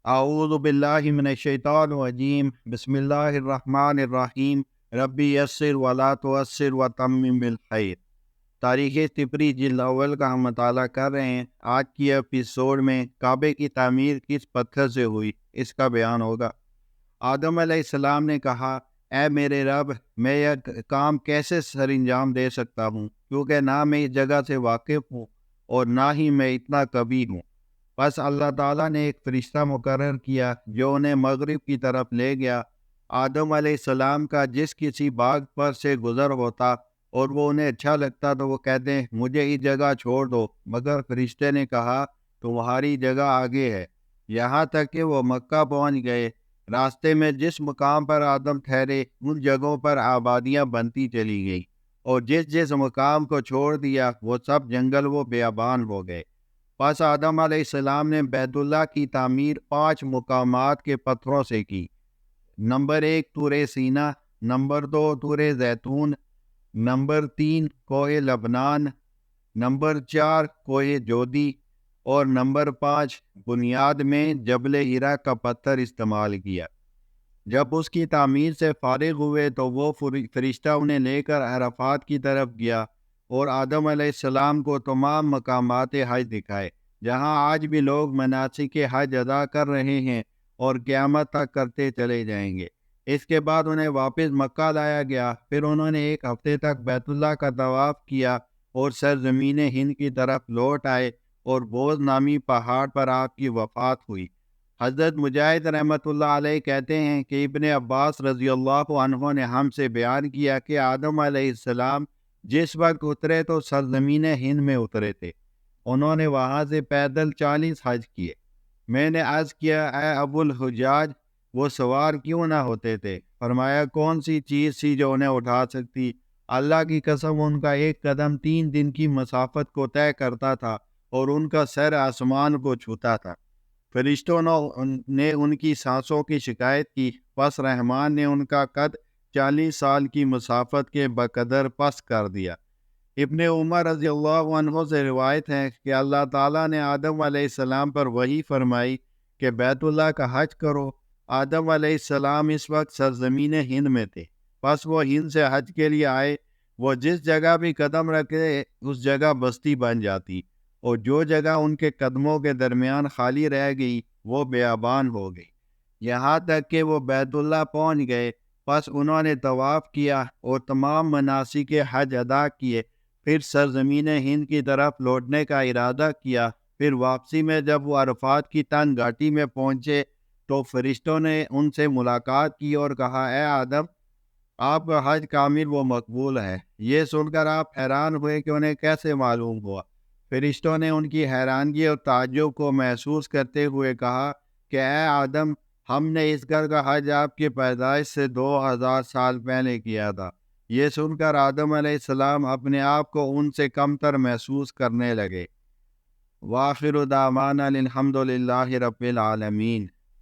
اعوذ باللہ من الشیطان الرجیم بسم اللہ الرحمن الرحیم ربی یسر ولا تعسر وتمم بالخیر۔ تاریخ طبری جلد اول کا ہم مطالعہ کر رہے ہیں۔ آج کی ایپیسوڈ میں کعبے کی تعمیر کس پتھر سے ہوئی اس کا بیان ہوگا۔ آدم علیہ السلام نے کہا، اے میرے رب، میں یہ کام کیسے سر انجام دے سکتا ہوں، کیونکہ نہ میں اس جگہ سے واقف ہوں اور نہ ہی میں اتنا کبھی ہوں۔ بس اللہ تعالیٰ نے ایک فرشتہ مقرر کیا جو انہیں مغرب کی طرف لے گیا۔ آدم علیہ السلام کا جس کسی باغ پر سے گزر ہوتا اور وہ انہیں اچھا لگتا تو وہ کہتے مجھے اس جگہ چھوڑ دو، مگر فرشتے نے کہا تمہاری جگہ آگے ہے۔ یہاں تک کہ وہ مکہ پہنچ گئے۔ راستے میں جس مقام پر آدم ٹھہرے ان جگہوں پر آبادیاں بنتی چلی گئی، اور جس جس مقام کو چھوڑ دیا وہ سب جنگل و بیابان ہو گئے۔ پس آدم علیہ السلام نے بیت اللہ کی تعمیر 5 مقامات کے پتھروں سے کی۔ نمبر 1 طور سینا، نمبر 2 طور زیتون، نمبر 3 کوہ لبنان، نمبر 4 کوہ جودی، اور نمبر 5 بنیاد میں جبل ہیرا کا پتھر استعمال کیا۔ جب اس کی تعمیر سے فارغ ہوئے تو وہ فرشتہ انہیں لے کر عرفات کی طرف گیا اور آدم علیہ السلام کو تمام مقامات حج دکھائے جہاں آج بھی لوگ مناسک حج ادا کر رہے ہیں اور قیامت تک کرتے چلے جائیں گے۔ اس کے بعد انہیں واپس مکہ لایا گیا۔ پھر انہوں نے 1 ہفتے تک بیت اللہ کا طواف کیا اور سرزمین ہند کی طرف لوٹ آئے اور بوز نامی پہاڑ پر آپ کی وفات ہوئی۔ حضرت مجاہد رحمۃ اللہ علیہ کہتے ہیں کہ ابن عباس رضی اللہ عنہ نے ہم سے بیان کیا کہ آدم علیہ السلام جس وقت اترے تو سرزمین ہند میں اترے تھے۔ انہوں نے وہاں سے پیدل 40 حج کیے۔ میں نے عرض کیا، اے ابو الحجاج، وہ سوار کیوں نہ ہوتے تھے؟ فرمایا، کون سی چیز تھی جو انہیں اٹھا سکتی؟ اللہ کی قسم، ان کا ایک قدم 3 دن کی مسافت کو طے کرتا تھا اور ان کا سر آسمان کو چھوتا تھا۔ فرشتوں نے ان کی سانسوں کی شکایت کی، پس رحمان نے ان کا قد 40 سال کی مسافت کے بقدر پس کر دیا۔ ابن عمر رضی اللہ عنہ سے روایت ہے کہ اللہ تعالیٰ نے آدم علیہ السلام پر وحی فرمائی کہ بیت اللہ کا حج کرو۔ آدم علیہ السلام اس وقت سرزمین ہند میں تھے، پس وہ ہند سے حج کے لیے آئے۔ وہ جس جگہ بھی قدم رکھے اس جگہ بستی بن جاتی، اور جو جگہ ان کے قدموں کے درمیان خالی رہ گئی وہ بیابان ہو گئی، یہاں تک کہ وہ بیت اللہ پہنچ گئے۔ پس انہوں نے طواف کیا اور تمام مناسک حج ادا کیے، پھر سرزمین ہند کی طرف لوٹنے کا ارادہ کیا۔ پھر واپسی میں جب وہ عرفات کی تنگ گھاٹی میں پہنچے تو فرشتوں نے ان سے ملاقات کی اور کہا، اے آدم، آپ کا حج کامل و مقبول ہے۔ یہ سن کر آپ حیران ہوئے کہ انہیں کیسے معلوم ہوا۔ فرشتوں نے ان کی حیرانگی اور تعجب کو محسوس کرتے ہوئے کہا کہ اے آدم، ہم نے اس گھر کا حج آپ کی پیدائش سے 2000 سال پہلے کیا تھا۔ یہ سن کر آدم علیہ السلام اپنے آپ کو ان سے کم تر محسوس کرنے لگے۔ وآخر دعوانا الحمد للہ رب العالمین۔